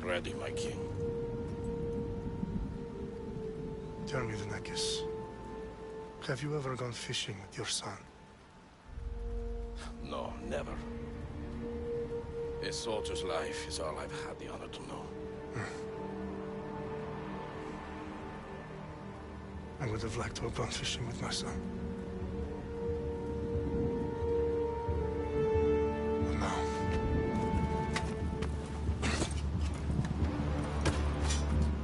ready, my king. Tell me, the Nekis. Have you ever gone fishing with your son? No, never. A soldier's life is all I've had the honor to know. I would have liked to have gone fishing with my son. But now...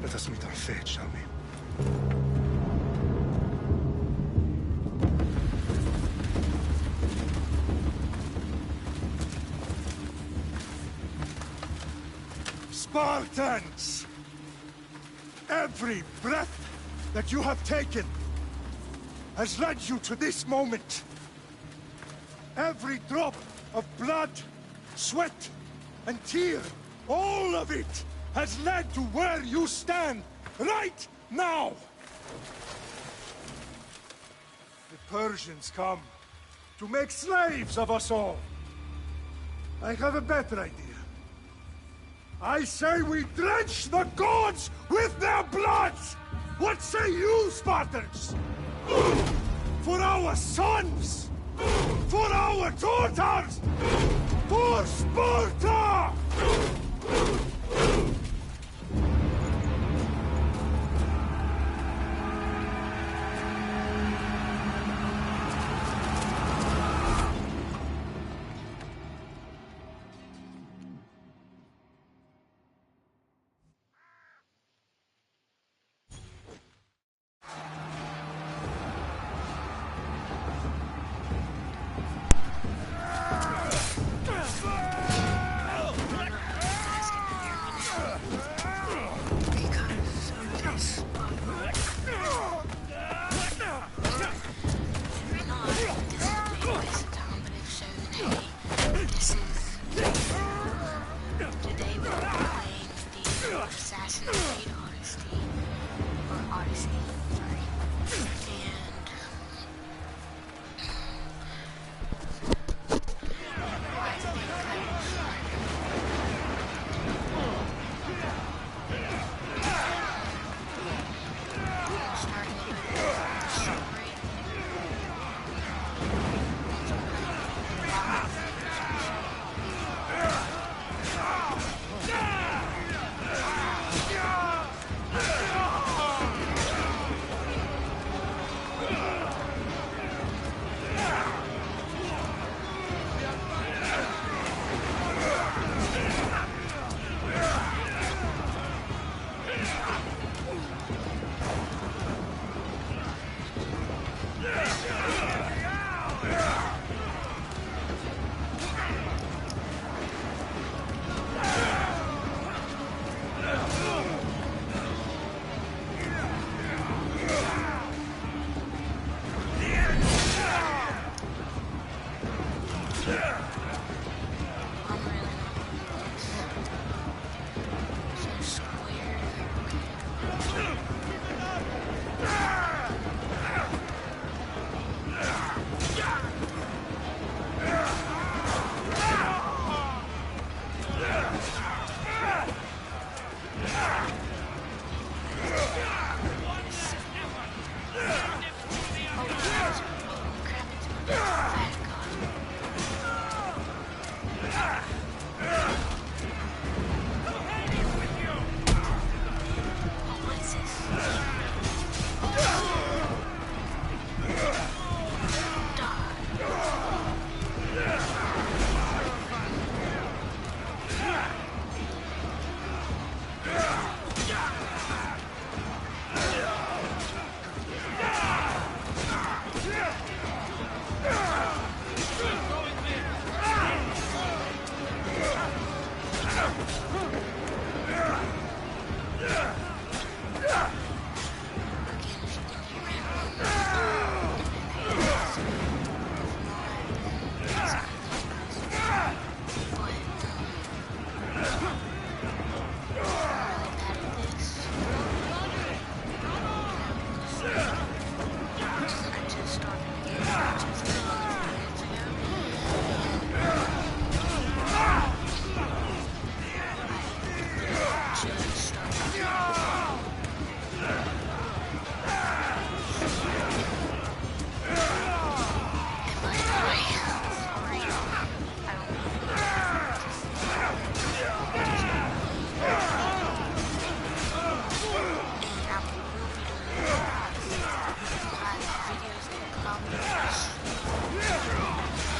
Let us meet on fate, shall we? Spartans! Every breath that you have taken has led you to this moment. Every drop of blood, sweat, and tear, all of it has led to where you stand right now. The Persians come to make slaves of us all. I have a better idea. I say we drench the gods with their blood! What say you, Spartans? For our sons! For our daughters! For Sparta!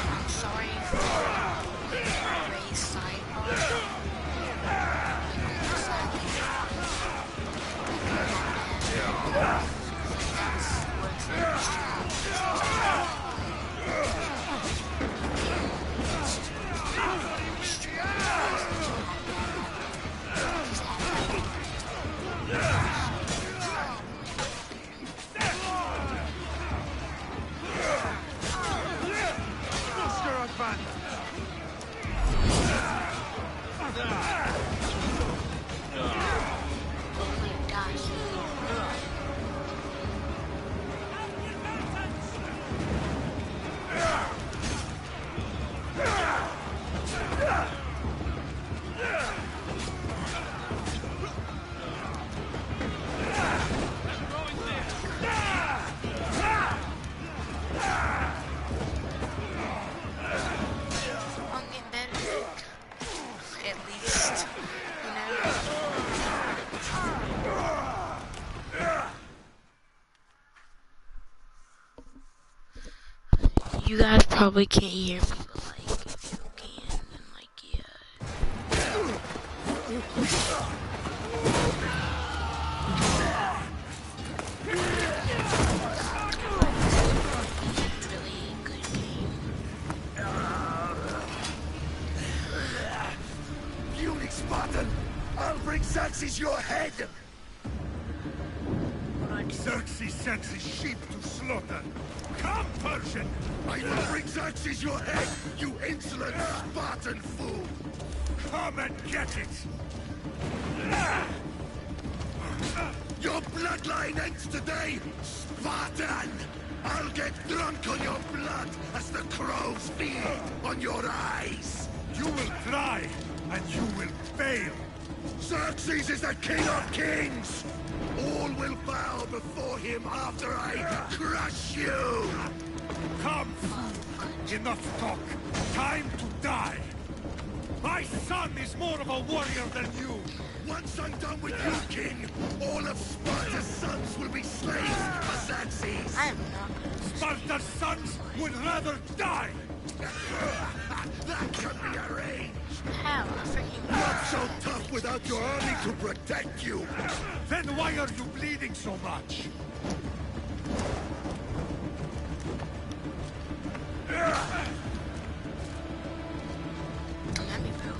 I'm sorry for the raised sidebar. You guys probably can't hear me, but like, if you can, then like, yeah. It's really a good game. Puny Spartan! I'll bring Xerxes your head! Xerxes sends his sheep to slaughter. Come, Persian! I will bring Xerxes your head, you insolent Spartan fool! Come and get it! Your bloodline ends today, Spartan! I'll get drunk on your blood as the crows feed on your eyes! You will try, and you will fail! Xerxes is the king of kings! All will bow before him after I crush you! Come, fool! Enough talk! Time to die! My son is more of a warrior than you! Once I'm done with you, king, all of Sparta's sons will be slaves for Xerxes! I am not gonna Sparta's sons would rather die! That can be arranged! How? I freaking Not so tough without your army to protect you! Then why are you bleeding so much? Come at me, bro.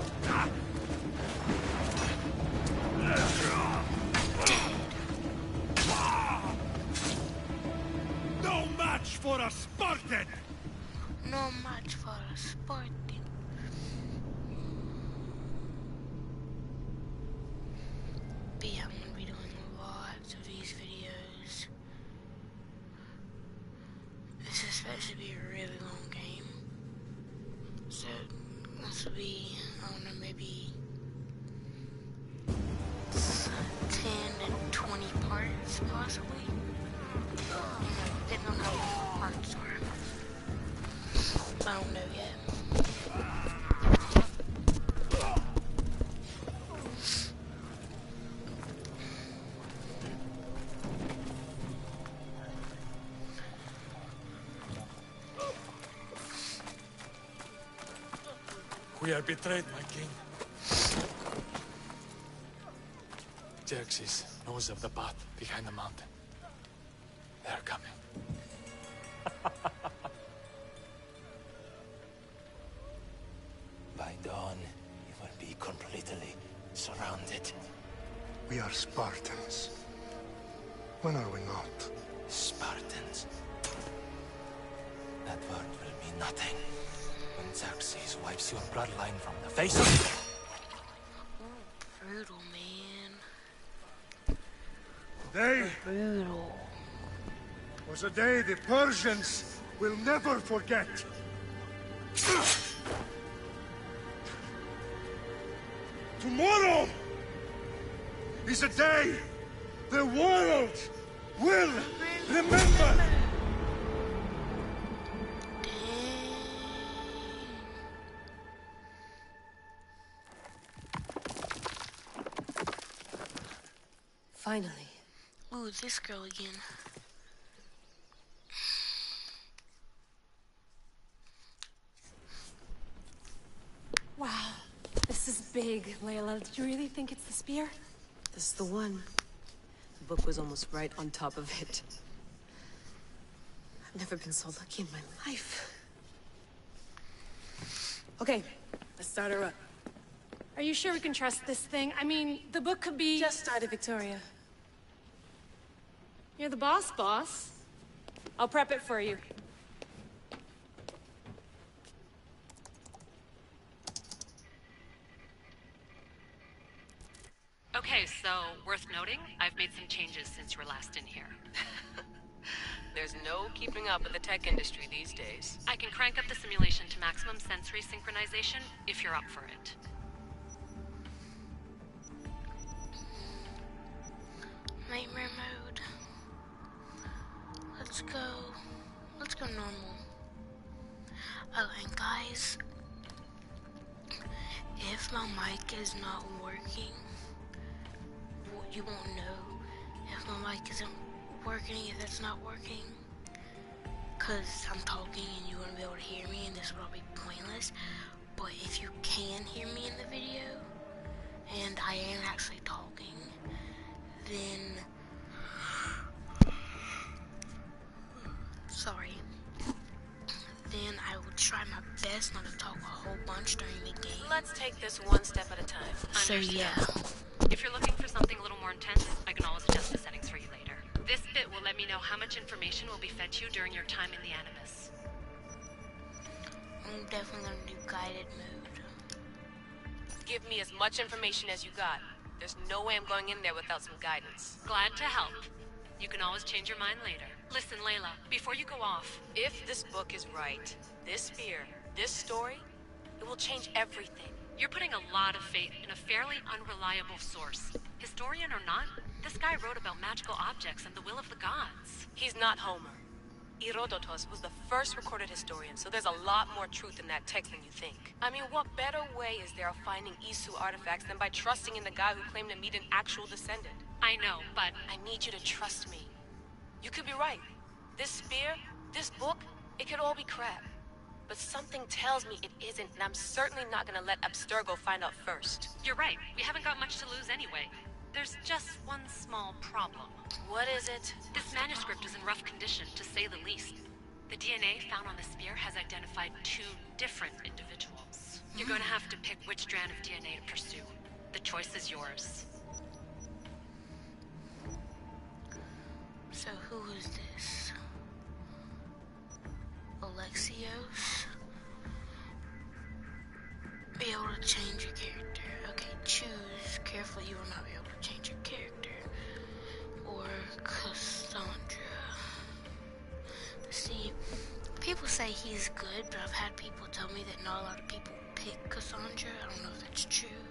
No match for a Spartan! No match for a Spartan. But yeah, I'm gonna be doing lots of these videos. This is supposed to be a really long game. So, this will be, I don't know, maybe 10 to 20 parts, possibly. Depending on how long the parts are. I don't know yet. We are betrayed, my king. Xerxes knows of the path behind the mountain. They're coming. By dawn, you will be completely surrounded. We are Spartans. When are we not? Spartans. That word will mean nothing when Xerxes wipes your bloodline from the face of the... Brutal, man. Today Brutal. was a day the Persians will never forget. Tomorrow is a day the world will remember. Finally. Ooh, this girl again. big, Layla. Did you really think it's the spear? This is the one. The book was almost right on top of it. I've never been so lucky in my life. Okay, let's start her up. Are you sure we can trust this thing? I mean, the book could be... Just started, Victoria. You're the boss. I'll prep it for you. Okay, so worth noting, I've made some changes since you were last in here. There's no keeping up with the tech industry these days. I can crank up the simulation to maximum sensory synchronization if you're up for it. Nightmare mode. Let's go normal. Oh, and guys, if my mic is not working, you won't know if my mic isn't working, if it's not working, because I'm talking and you wouldn't be able to hear me and this would all be pointless. But if you can hear me in the video and I am actually talking, then then I will try my best not to talk a whole bunch during the game. Let's take this one step at a time. So yeah. If you're looking for something a little more intense, I can always adjust the settings for you later. This bit will let me know how much information will be fed to you during your time in the Animus. I'm definitely gonna do guided mode. Give me as much information as you got. There's no way I'm going in there without some guidance. Glad to help. You can always change your mind later. Listen, Layla, before you go off... If this book is right, this spear, this story, it will change everything. You're putting a lot of faith in a fairly unreliable source. Historian or not, this guy wrote about magical objects and the will of the gods. He's not Homer. Herodotus was the first recorded historian, so there's a lot more truth in that text than you think. I mean, what better way is there of finding Isu artifacts than by trusting in the guy who claimed to meet an actual descendant? I know, but... I need you to trust me. You could be right. This spear, this book, it could all be crap. But something tells me it isn't, and I'm certainly not gonna let Abstergo find out first. You're right. We haven't got much to lose anyway. There's just one small problem. What is it? This manuscript is in rough condition, to say the least. The DNA found on the spear has identified 2 different individuals. You're going to have to pick which strand of DNA to pursue. The choice is yours. So who is this? Alexios? Be able to change your character. Okay, choose. Careful, you will not be able to change your character. Or Cassandra. See, people say he's good, but I've had people tell me that not a lot of people pick Cassandra. I don't know if that's true,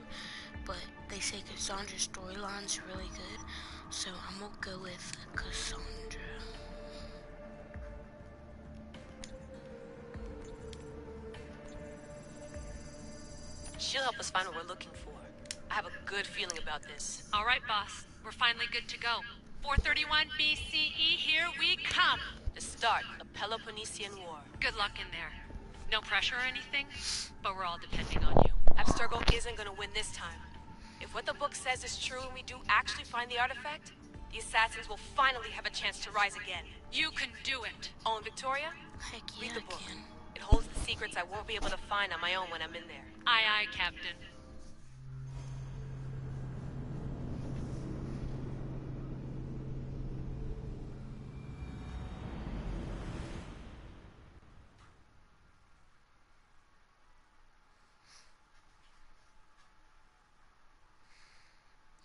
but they say Cassandra's storyline's really good. So I'm gonna go with Cassandra. She'll help us find what we're looking for. I have a good feeling about this. All right, boss. We're finally good to go. 431 BCE, here we come! The start of Peloponnesian War. Good luck in there. No pressure or anything, but we're all depending on you. Abstergo isn't gonna win this time. If what the book says is true and we do actually find the artifact, the assassins will finally have a chance to rise again. You can do it! Oh, and Victoria? Heck yeah, Read the book. I can. It holds the secrets I won't be able to find on my own when I'm in there. Aye, aye, Captain.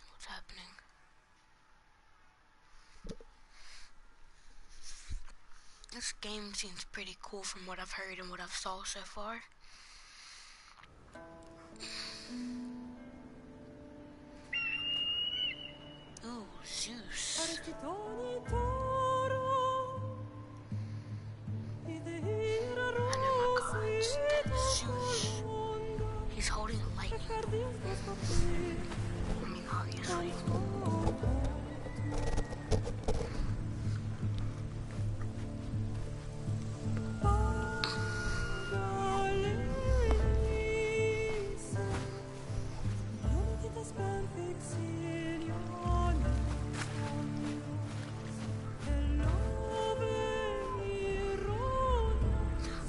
What's happening? This game seems pretty cool from what I've heard and what I've saw so far. Ooh, Zeus. I know my cards. That's Zeus. He's holding a lightning. I mean, obviously.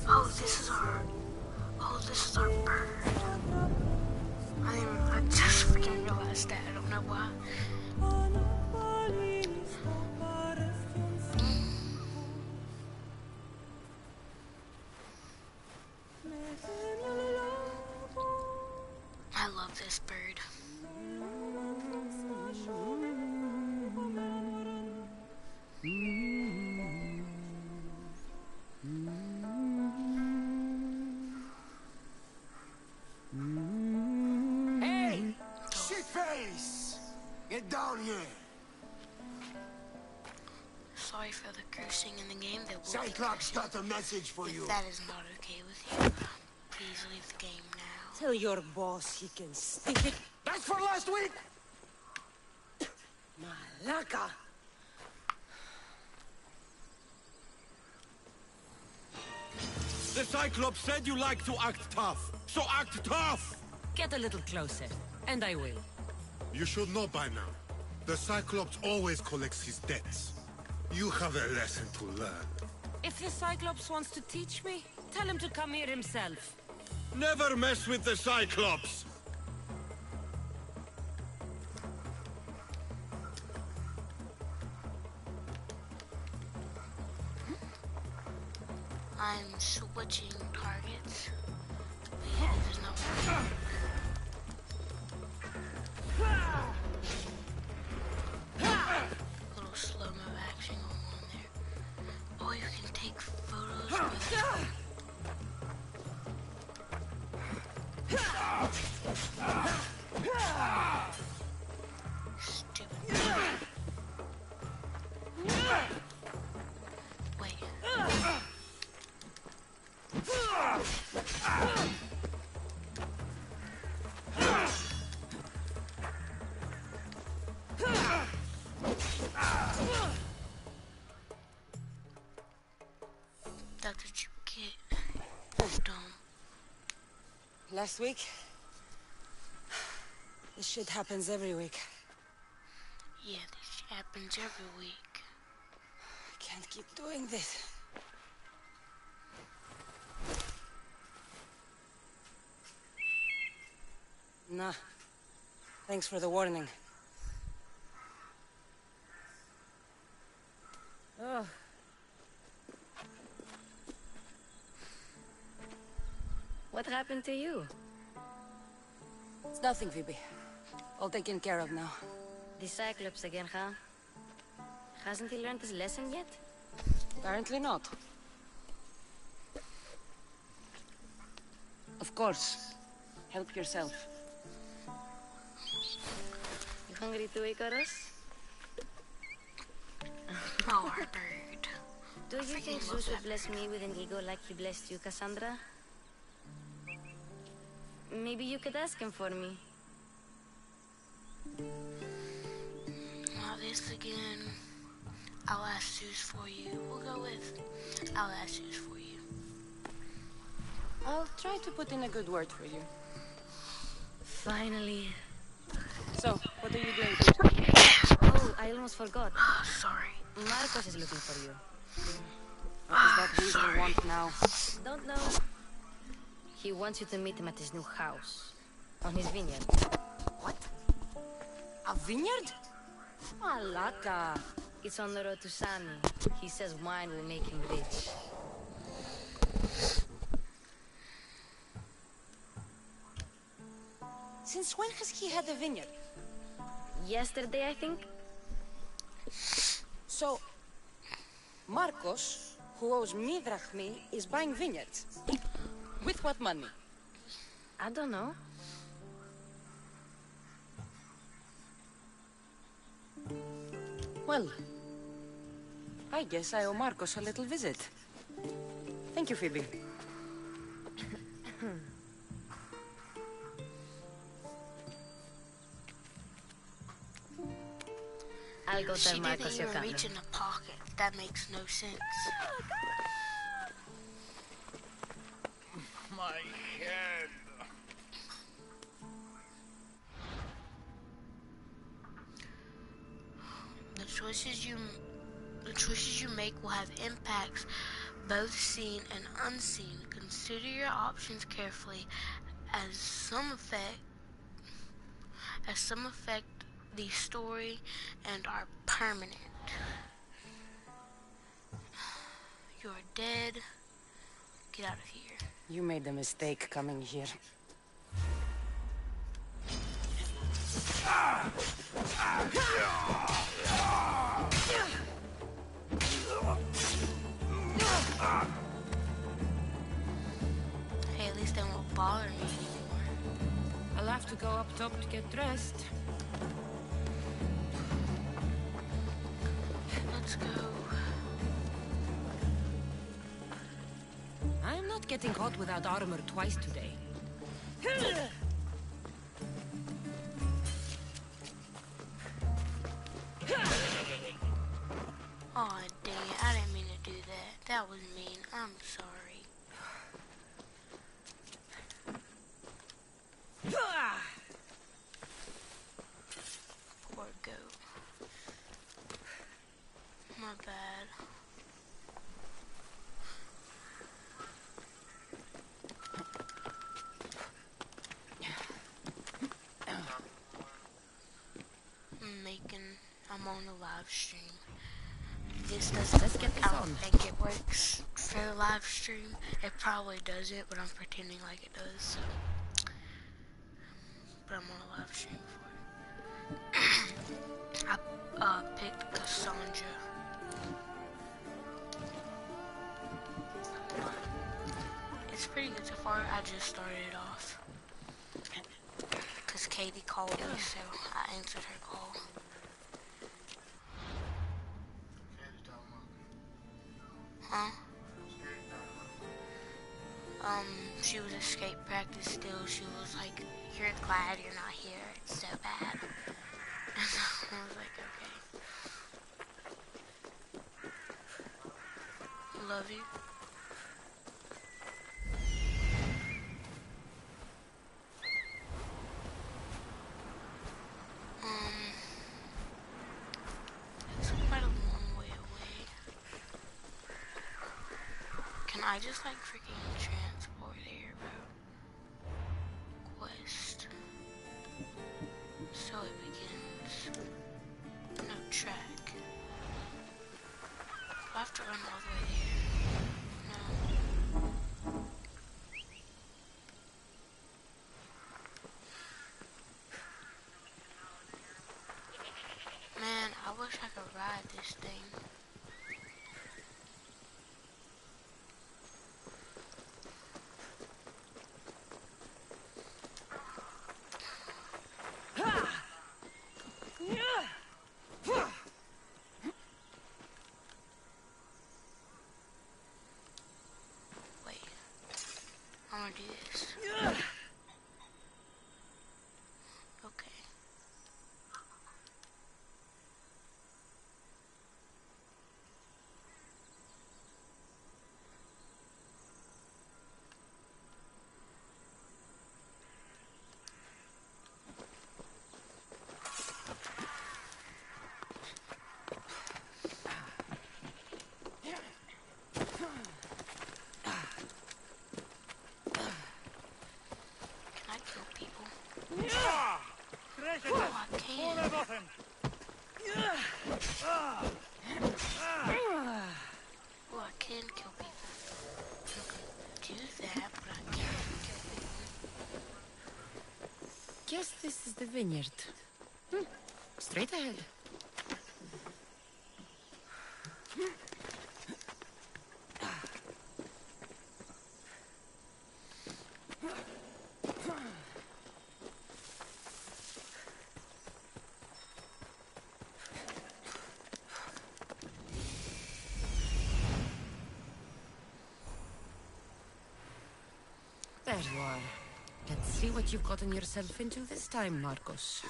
Oh, this is our... Oh, this is our bird. I just freaking realized that. I don't know why. I love this bird. Hey! Shitface! Get down here! Sorry for the cursing in the game. That will Cyclops got a message for you. If that is not okay with you, please leave the game now. Tell your boss he can stick it. That's for last week! Malaka! The Cyclops said you like to act tough, so act tough! Get a little closer, and I will. You should know by now. The Cyclops always collects his debts. You have a lesson to learn. If the Cyclops wants to teach me, tell him to come here himself. Never mess with the Cyclops! I'm switching targets. Wait, there's no one. Little slow-mo action going on there. Oh, you can take photos with it. Stupid. Wait. That's what you get. Dumb. Last week? This shit happens every week. Yeah, this happens every week. I can't keep doing this. Nah. Thanks for the warning. Oh. What happened to you? It's nothing, Phoebe. All taken care of now. The Cyclops again, huh? Hasn't he learned his lesson yet? Apparently not. Of course. Help yourself. You hungry too, Icarus? Oh, our bird. Do you think Zeus would bless me with an ego like he blessed you, Cassandra? Maybe you could ask him for me. Now this again. I'll ask Zeus for you. We'll go with I'll ask Zeus for you. I'll try to put in a good word for you. Finally. So, what are you doing? Oh, I almost forgot. Sorry. Marcos is looking for you. What is that reason you want now? Don't know. He wants you to meet him at his new house. On his vineyard. What? A vineyard? Malaka. It's on the road to Sani. He says wine will make him rich. Since when has he had a vineyard? Yesterday, I think. So, Marcos, who owes me drachmi, is buying vineyards. With what money? I don't know. Well, I guess I owe Marcos a little visit. Thank you, Phoebe. I'll go tell She Marcos didn't you're even coming. reach in the pocket. That makes no sense. My head. The choices you make will have impacts both seen and unseen. Consider your options carefully, as some affect the story and are permanent. You're dead. Get out of here. You made a mistake coming here. Hey, at least they won't bother me anymore. I'll have to go up top to get dressed. Let's go. I'm not getting caught without armor twice today. Aw, dang it. I didn't mean to do that. That was mean. I'm sorry. Poor goat. My bad. I'm on a live stream. This doesn't I don't think it works for the live stream. It probably doesn't, but I'm pretending like it does. So. But I'm on a live stream for it. I picked Cassandra. It's pretty good so far. I just started it off. Because Katie called me, so I answered her call. Huh? She was escape practice still. She was like, "You're glad you're not here. It's so bad." And so I was like, okay. Love you. It's quite a long way away. Can I just like freaking transport here, bro? Quest. So it begins. No track. Do I have to run all the way there? No. Man, I wish I could ride this thing. Wait. I wanna do this. Okay. Can I kill people? Oh, I can. Oh, I can kill people. I can do that, but I can't kill people. Guess this is the vineyard. Straight ahead. There you are. Let's see what you've gotten yourself into this time, Marcos.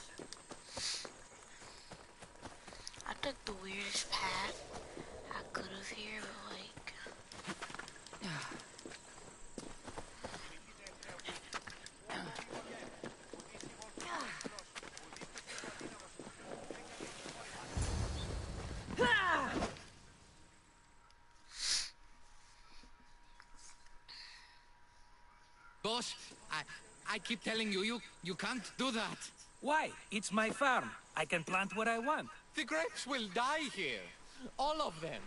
I took the weirdest path I could have here, but like... Marcos. I keep telling you, you can't do that. Why? It's my farm. I can plant what I want. The grapes will die here. All of them.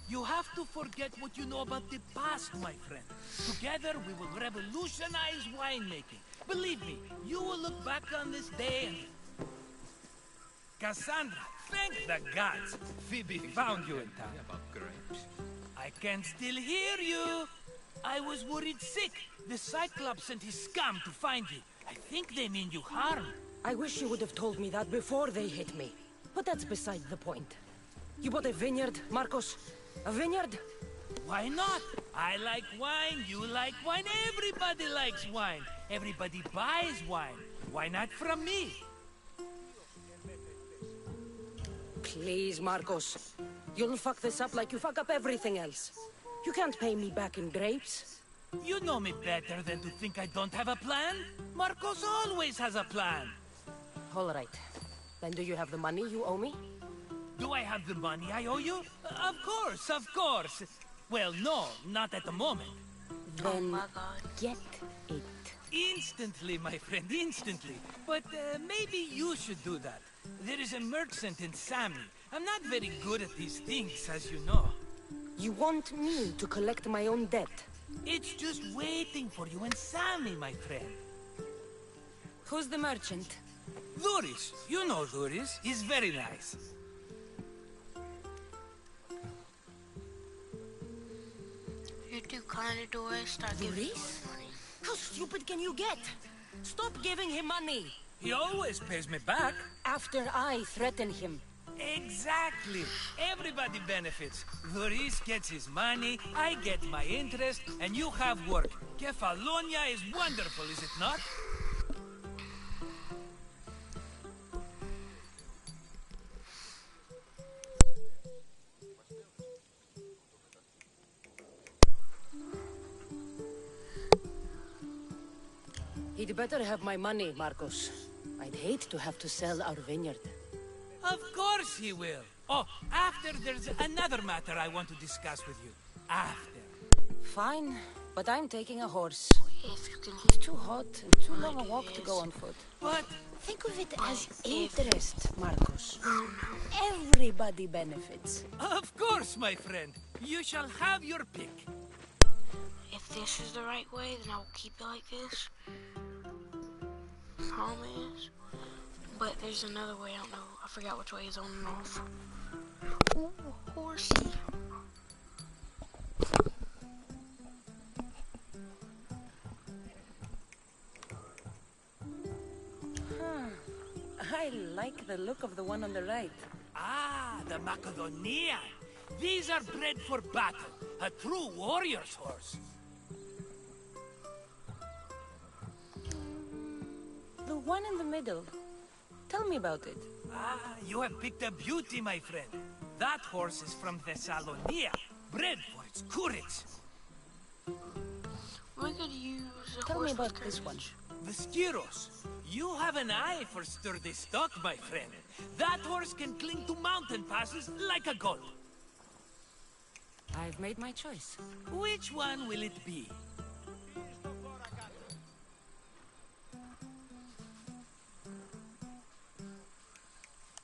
You have to forget what you know about the past, my friend. Together, we will revolutionize winemaking. Believe me, you will look back on this day and... Cassandra, thank the gods. Phoebe found you in time. About grapes. I can still hear you. I was worried sick. The Cyclops sent his scum to find you. I think they mean you harm. I wish you would have told me that before they hit me. But that's beside the point. You bought a vineyard, Marcos? A vineyard? Why not? I like wine, you like wine, everybody likes wine. Everybody buys wine. Why not from me? Please, Marcos. You'll fuck this up like you fuck up everything else. You can't pay me back in grapes. You know me better than to think I don't have a plan. Marcos always has a plan. All right. Then do you have the money you owe me? Do I have the money I owe you? Of course, of course. Well, no, not at the moment. Then get it. Instantly, my friend, instantly. But maybe you should do that. There is a merchant in Sami. I'm not very good at these things, as you know. You want me to collect my own debt? It's just waiting for you in Sami, my friend. Who's the merchant? Duris. You know Duris. He's very nice. You do kind of do it, start giving you money. How stupid can you get? Stop giving him money. He always pays me back. After I threaten him. Exactly. Everybody benefits. Duris gets his money, I get my interest, and you have work. Kefalonia is wonderful, is it not? He'd better have my money, Marcos. I'd hate to have to sell our vineyard. Of course he will. Oh, after there's another matter I want to discuss with you. After. Fine, but I'm taking a horse. If you can... It's too hot and too long a walk to go on foot. But think of it as interest, Marcos. Everybody benefits. Of course, my friend. You shall have your pick. If this is the right way, then I will keep it like this. Promise. But there's another way, I don't know. I forgot which way is on and off. Ooh, horsey. I like the look of the one on the right. Ah, the Macedonian. These are bred for battle. A true warrior's horse. The one in the middle. Tell me about it. Ah, you have picked a beauty, my friend. That horse is from Thessalonia, bred for its courage. We could use a Tell horse me about with this one. courage. The Skiros. You have an eye for sturdy stock, my friend. That horse can cling to mountain passes like a goat. I've made my choice. Which one will it be?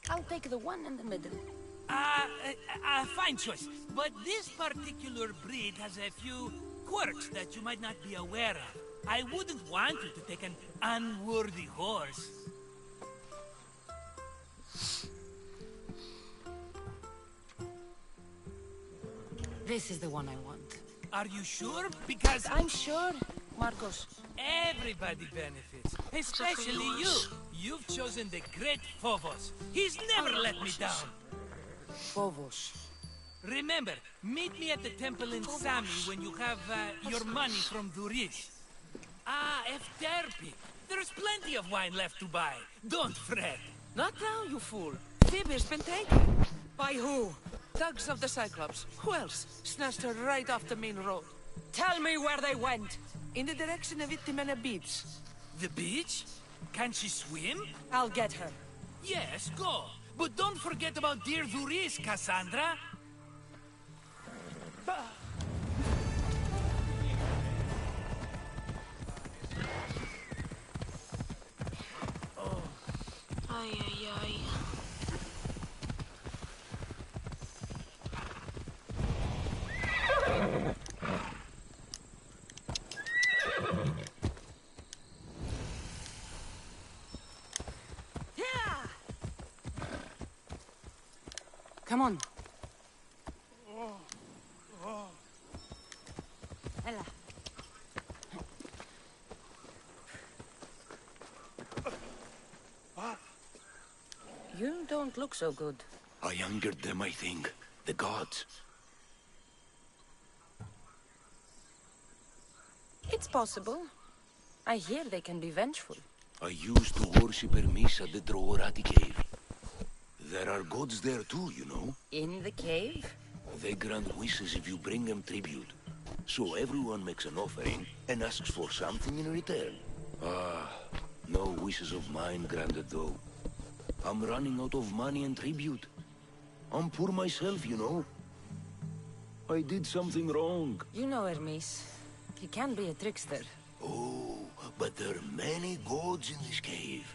I'll take the one in the middle. Fine choice. But this particular breed has a few quirks that you might not be aware of. I wouldn't want you to take an unworthy horse. This is the one I want. Are you sure? Because I'm sure, Marcos. everybody benefits, especially you. You've chosen the great Phobos. He's never let me down. Phobos. Remember, meet me at the temple in Sami when you have your money from Duris. Ah, Efterpi. There's plenty of wine left to buy. Don't fret. Not now, you fool. Phoebe's been taken. By who? Thugs of the Cyclops. Who else? Snatched her right off the main road. Tell me where they went. In the direction of Itimena Beach. The beach? Can she swim? I'll get her. Yes, go. But don't forget about dear Duris, Cassandra. Ay, ay, ay. Come on. Ella. You don't look so good. I angered them, I think. The gods. It's possible. I hear they can be vengeful. I used to worship Hermes at the Droorati cave. There are gods there too, you know. In the cave? They grant wishes if you bring them tribute. So everyone makes an offering and asks for something in return. Ah, no wishes of mine granted though. I'm running out of money and tribute. I'm poor myself, you know. I did something wrong. You know Hermes. He can be a trickster. Oh, but there are many gods in this cave,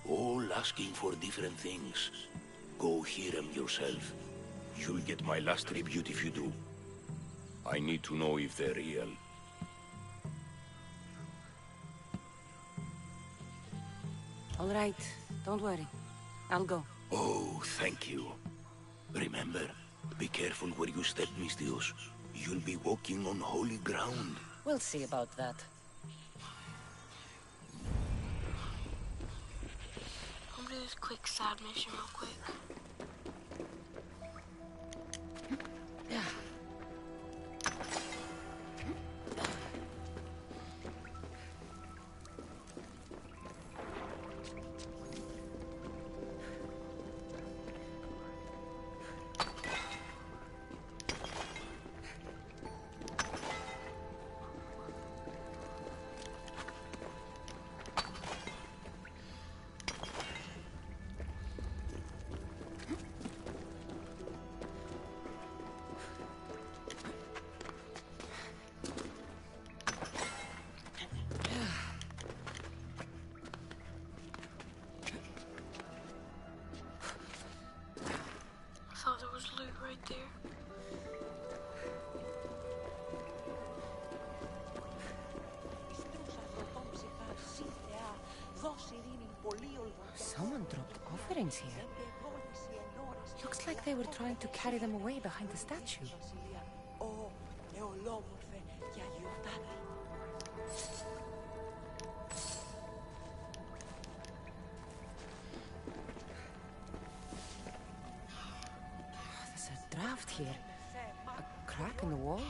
all asking for different things. Go hear them yourself. You'll get my last tribute if you do. I need to know if they're real. All right, don't worry. I'll go. Oh, thank you. Remember, be careful where you step, Mistios. You'll be walking on holy ground. We'll see about that. I'm gonna do this quick side mission real quick. Yeah. I thought there was loot right there. Someone dropped offerings here. Looks like they were trying to carry them away behind the statue. There's a draft here. A crack in the wall?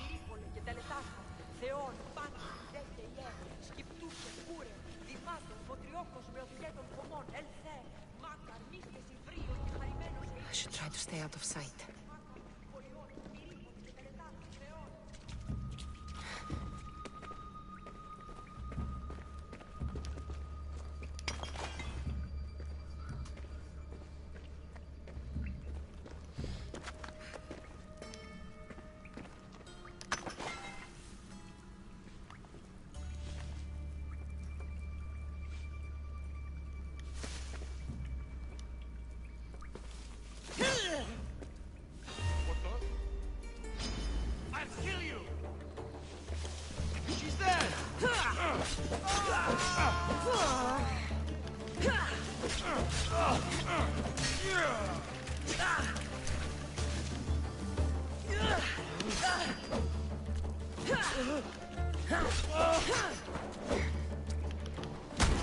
I should try to stay out of sight.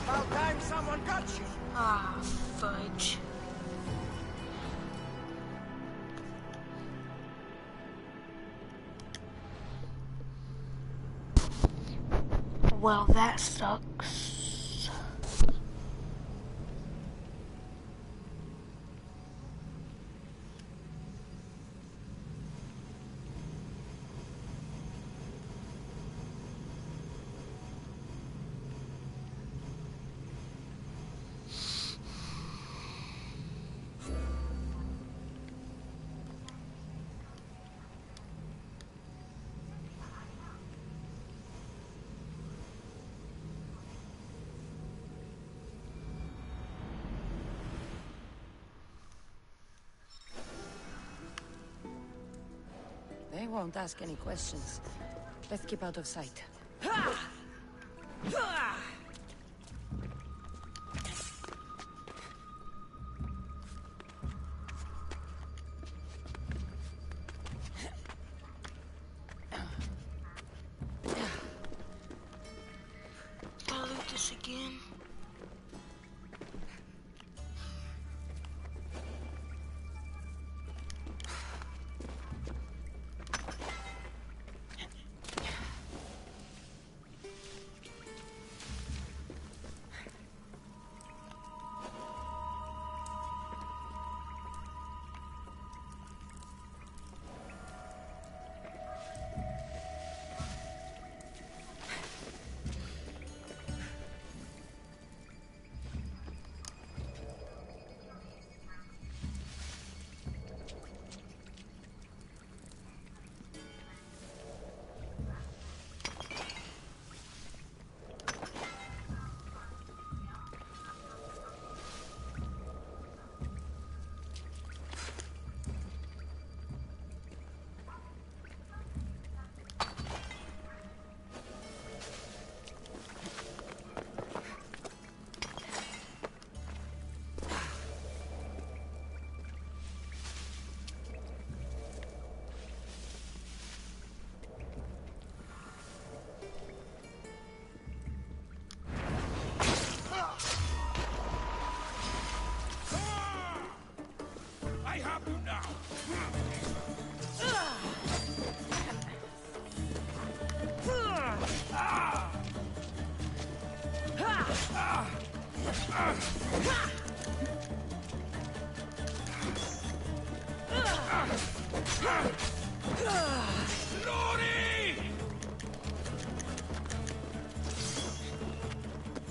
About time someone got you. Ah, fudge. Well, that sucks. I won't ask any questions. Let's keep out of sight. I'll loot this again. I have you now! Lori!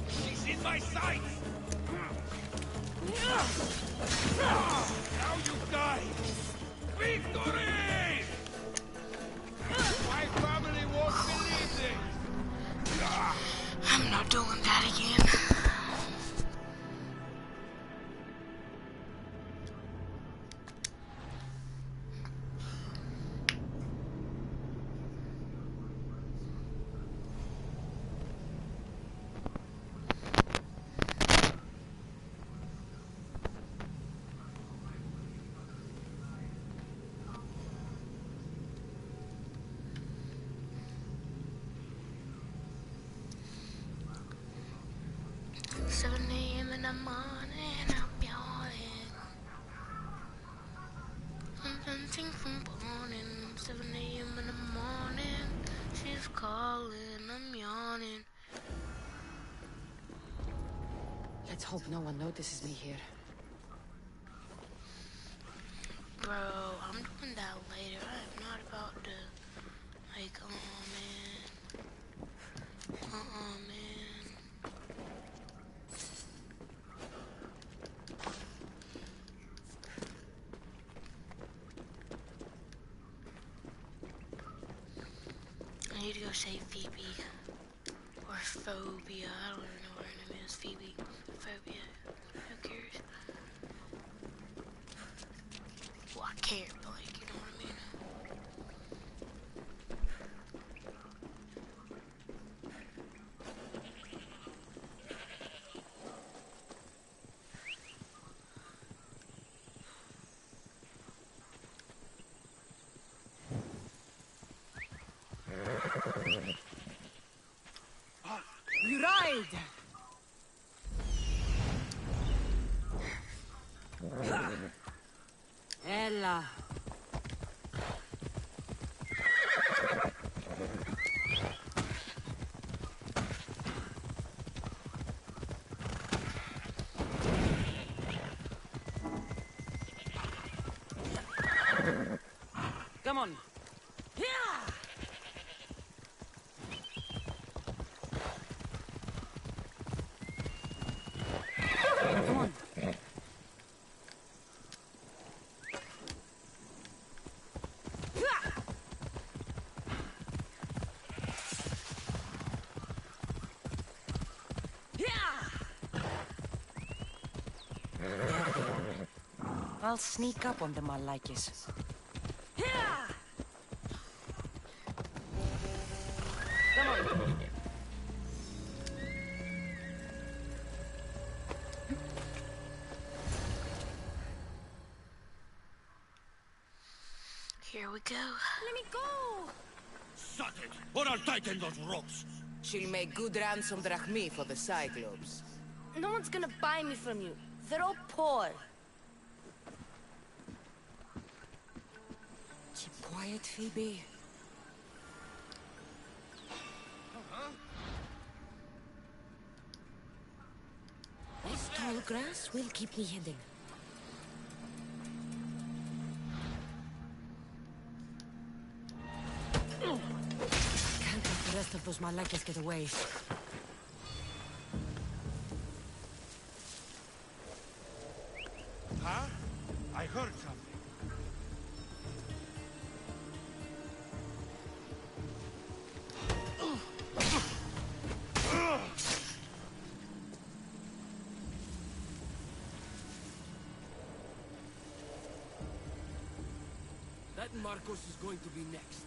She's in my sights! Now you die! Victory! My family won't believe this! I'm not doing that again. In the morning, I'll be yawning. Something from morning, 7 a.m. in the morning. She's calling, I'm yawning. Let's hope no one notices me here. Bro, I'm doing that later. I am not about to, like, man. Man. I need to go save Phoebe. Or Phobia. I don't even know what her name is. Phoebe. Phobia. Who cares? Well, I care, but like, you know what I mean? You ride! Ella. Come on. Come on. I'll sneak up on the Malakis. Here we go. Let me go! Shut it, or I'll tighten those ropes. She'll make good ransom drachmi for the Cyclops. No one's gonna buy me from you. They're all poor. Keep quiet, Phoebe. This tall grass will keep me hidden. Can't let the rest of those Malakas get away. Huh? I heard something. That Marcos is going to be next.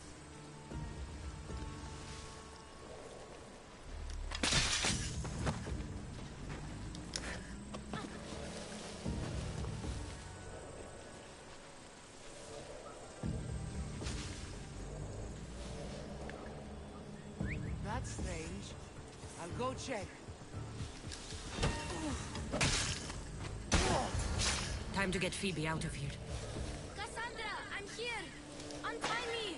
That's strange. I'll go check. Time to get Phoebe out of here. Cassandra, I'm here. Untie me.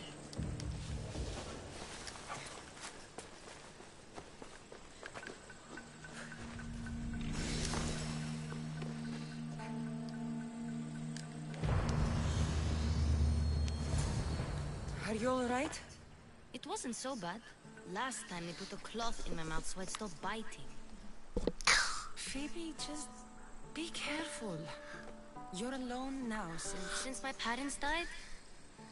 Are you all right? It wasn't so bad. Last time they put a cloth in my mouth so I'd stop biting. Phoebe, just be careful. You're alone now, Since my parents died,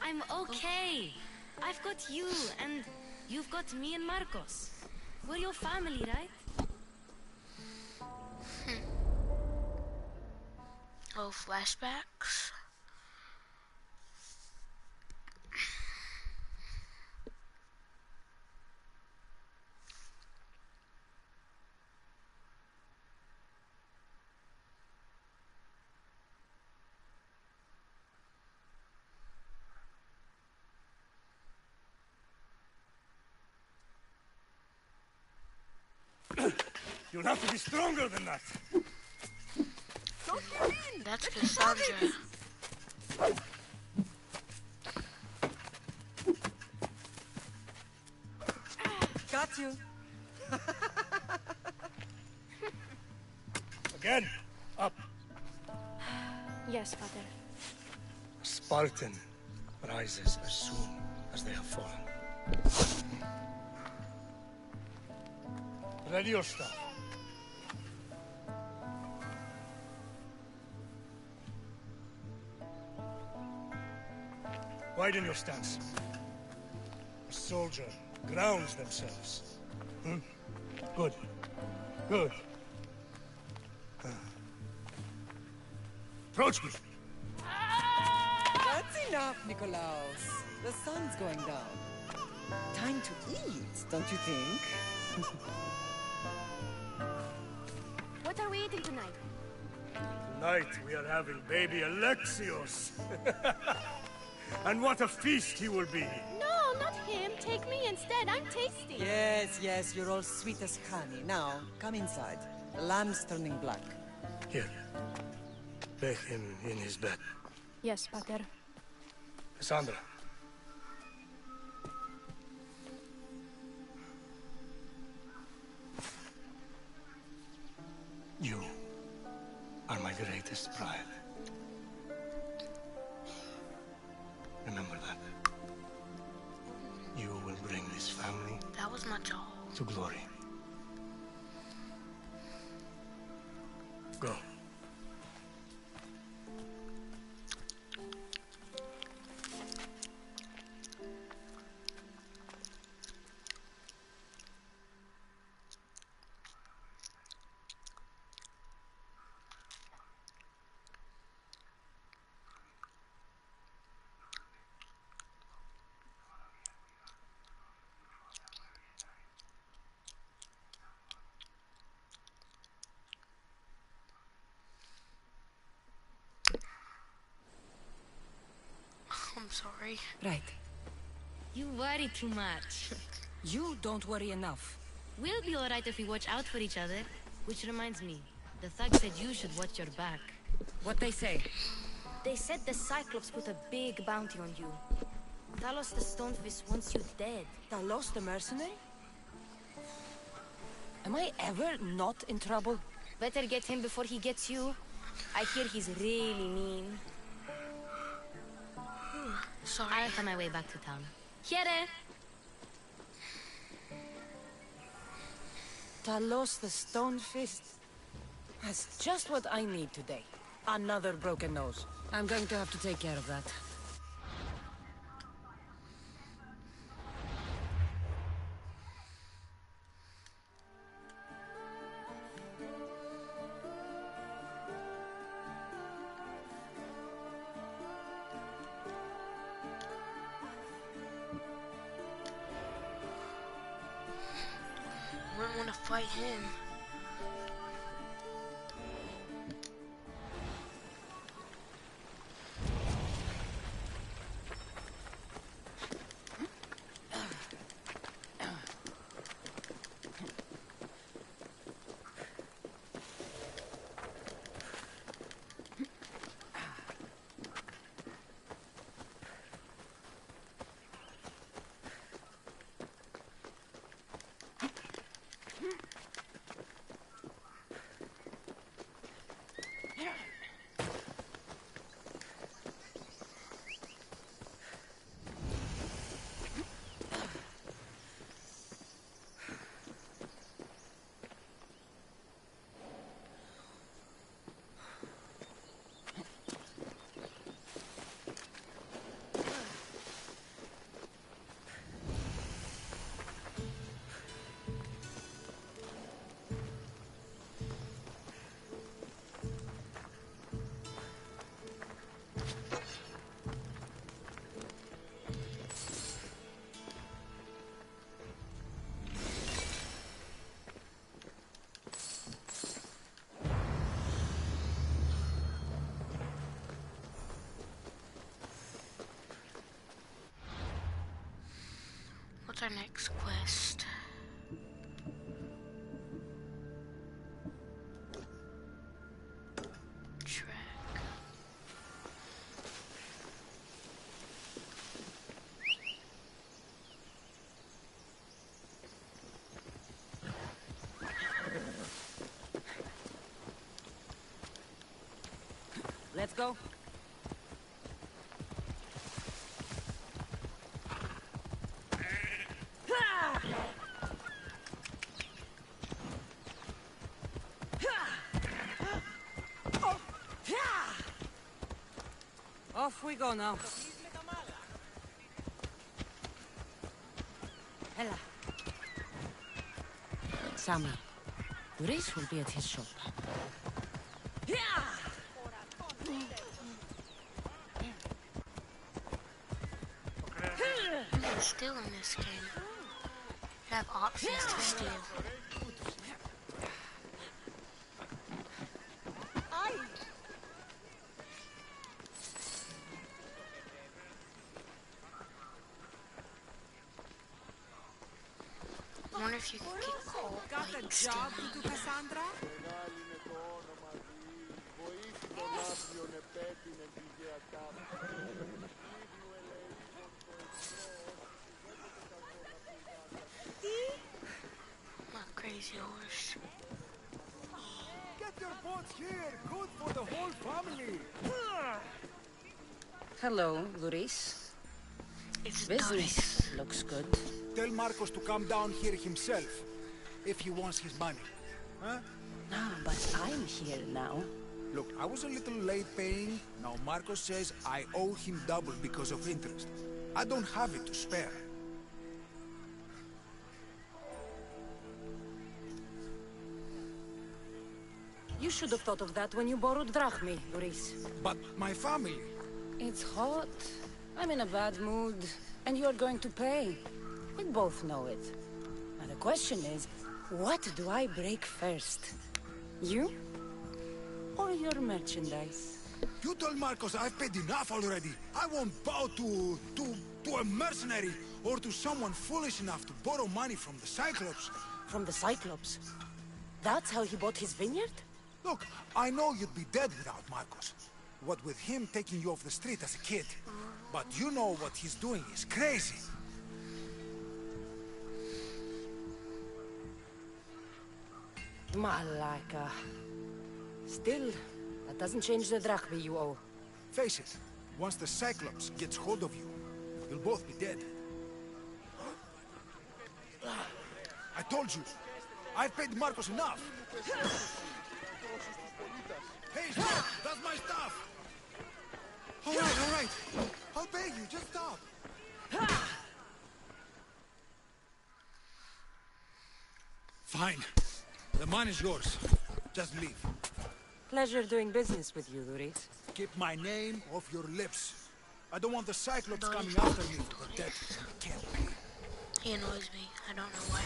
I'm okay. I've got you, and you've got me and Marcos. We're your family, right? Oh, flashbacks. You'll have to be stronger than that. Don't give in! That's Cassandra. Got you. Again, up. Yes, Father. A Spartan rises as soon as they have fallen. Ready your stuff. Widen your stance. A soldier grounds themselves. Good. Good. Approach me. That's enough, Nikolaos. The sun's going down. Time to eat, don't you think? What are we eating tonight? Tonight we are having baby Alexios. And what a feast he will be. No, not him. Take me instead. I'm tasty. Yes, yes, you're all sweet as honey. Now, come inside. The lamb's turning black. Here. Bathe him in his bed. Yes, Pater. Cassandra. You are my greatest pride. Remember that. You will bring this family That was my jaw. to glory. Go. sorry. Right. You worry too much. You don't worry enough. We'll be alright if we watch out for each other. Which reminds me, the thug said you should watch your back. What they say? They said the Cyclops put a big bounty on you. Talos the Stonefist wants you dead. Talos the mercenary? Am I ever not in trouble? Better get him before he gets you. I hear he's really mean. Sorry. I'll find my way back to town. Here! Talos the Stonefist. That's just what I need today. Another broken nose. I'm going to have to take care of that. I wouldn't want to fight him. What's our next quest? Track. Let's go. Off we go now. Hella. Sammy, Grace will be at his shop. You can steal in this game. You have options to steal. I wonder if you could get caught like stealing. Cassandra? My crazy horse. Get your boats here. Good for the whole family. Hello, Luis. It's Business looks good. Tell Marcos to come down here himself, if he wants his money. Huh? No, but I'm here now. Look, I was a little late paying. Now Marcos says I owe him double because of interest. I don't have it to spare. You should have thought of that when you borrowed drachmi, Luis. But my family... It's hot. I'm in a bad mood. And you're going to pay. We both know it. Now the question is, what do I break first? You? Or your merchandise? You told Marcos I've paid enough already. I won't bow to a mercenary or to someone foolish enough to borrow money from the Cyclops. From the Cyclops? That's how he bought his vineyard? Look, I know you'd be dead without Marcos. What with him taking you off the street as a kid. But you know what he's doing is crazy. Malaka. Still, that doesn't change the drachma you owe. Face it, once the Cyclops gets hold of you, you'll both be dead. I told you, I've paid Marcos enough. Hey, stop! That's my stuff! All right. I'll pay you, just stop. Fine. The mine is yours. Just leave. Pleasure doing business with you, Luris. Keep my name off your lips. I don't want the Cyclops coming after me for the debt I can't pay. He annoys me. I don't know why.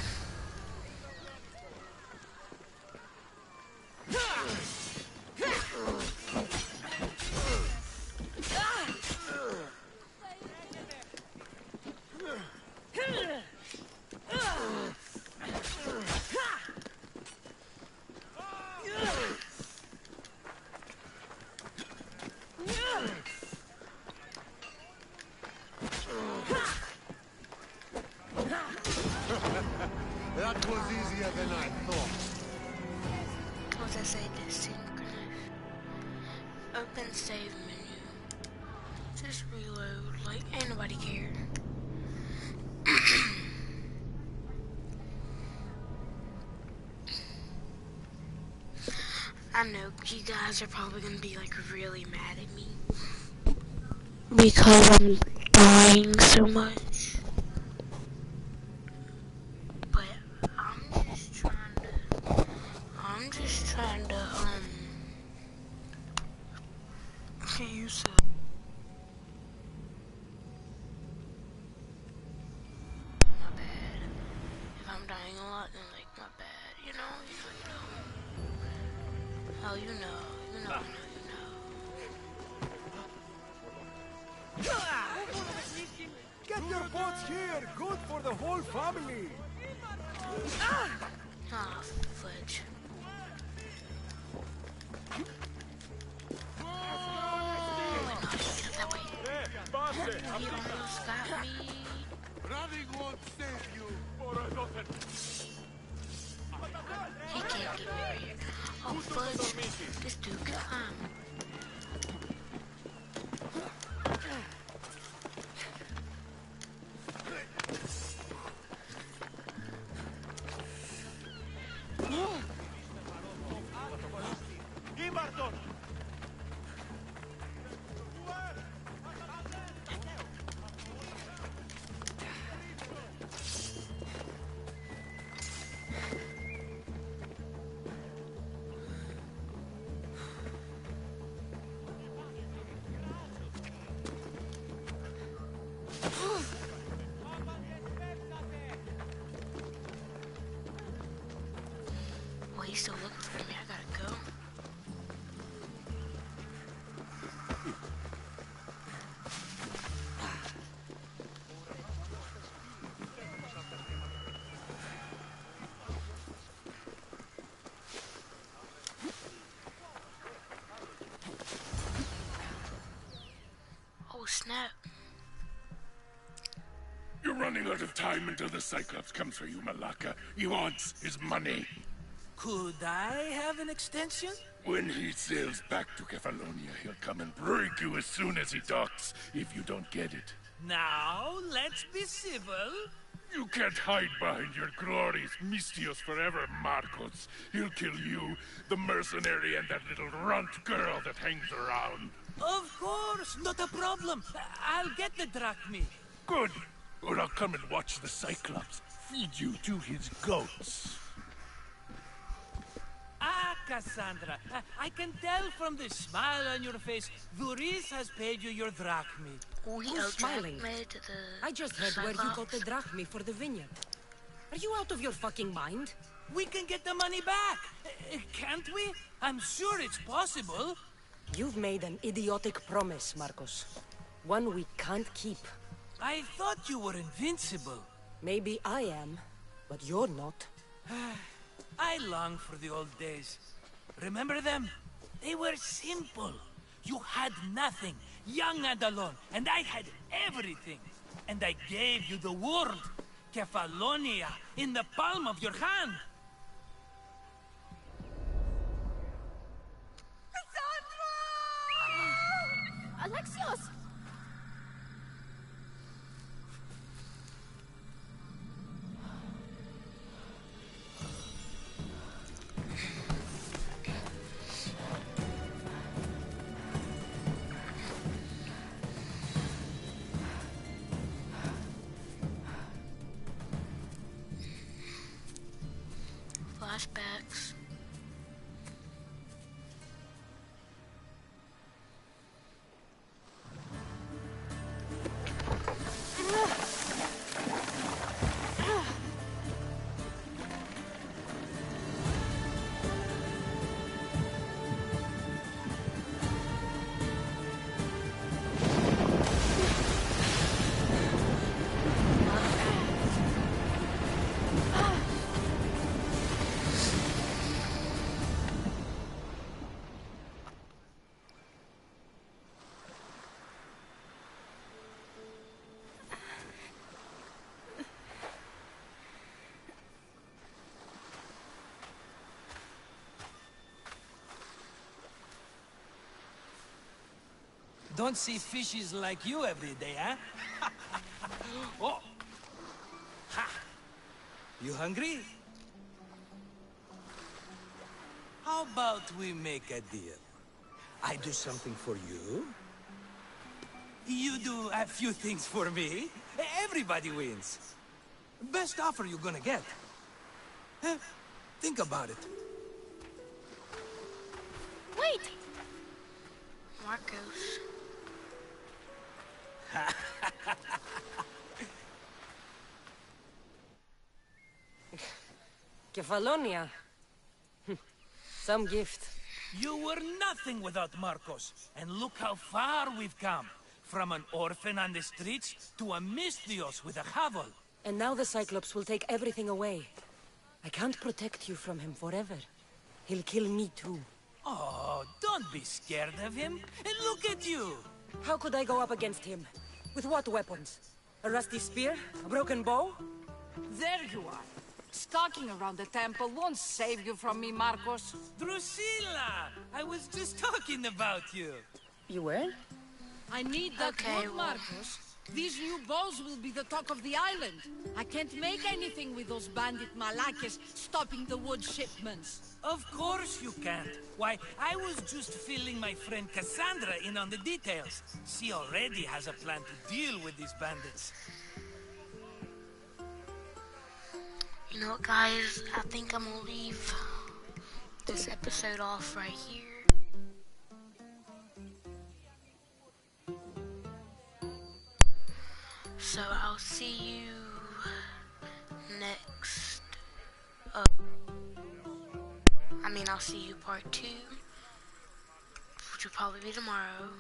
That was easier than I thought. What was I say? Synchronous. Open save menu. Just reload. Like, ain't nobody care. I know you guys are probably gonna be like really mad at me because I'm dying so much. But I'm just trying to use it. My bad. If I'm dying a lot, then like my bad. You know. Oh, you know. Get your boats here! Good for the whole family! Ah, fudge. That way. He almost got me. Running won't save you. He can't get me right here. Oh, fudge. This dude can climb. Well, he's still looking for me. I gotta go. Oh, snap. You're running out of time until the Cyclops comes for you, Malaka. He wants his money. Could I have an extension? When he sails back to Kefalonia, he'll come and break you as soon as he docks, if you don't get it. Now, let's be civil. You can't hide behind your glories, Mistios forever, Marcos. He'll kill you, the mercenary, and that little runt girl that hangs around. Of course, not a problem. I'll get the drachmi. Good. Or I'll come and watch the Cyclops feed you to his goats. Ah, Cassandra, I can tell from the smile on your face, Duris has paid you your drachmi. Who's smiling? I just heard where you got the drachmi for the vineyard. Are you out of your fucking mind? We can get the money back, can't we? I'm sure it's possible. You've made an idiotic promise, Marcos. One we can't keep. I thought you were invincible. Maybe I am, but you're not. I long for the old days. Remember them? They were simple. You had nothing, young and alone, and I had everything. And I gave you the world, Kefalonia, in the palm of your hand. Alexios! Flashbacks. Don't see fishes like you every day, huh? Oh! Ha! You hungry? How about we make a deal? I do something for you. You do a few things for me. Everybody wins. Best offer you're gonna get. Think about it. Wait! Marcos. Kefalonia. Some gift. You were nothing without Marcos, and look how far we've come. From an orphan on the streets to a Misthios with a Havel. And now the Cyclops will take everything away. I can't protect you from him forever. He'll kill me too. Oh, don't be scared of him. And look at you. How could I go up against him? With what weapons? A rusty spear? A broken bow? There you are. Stalking around the temple won't save you from me, Marcos. Drusilla! I was just talking about you. You were? I need that Okay, wood, well. Marcos. These new bows will be the talk of the island. I can't make anything with those bandit malakes stopping the wood shipments. Of course you can't. Why, I was just filling my friend Cassandra in on the details. She already has a plan to deal with these bandits. You know what, guys? I think I'm gonna leave this episode off right here. So I'll see you next. I'll see you part 2, which will probably be tomorrow.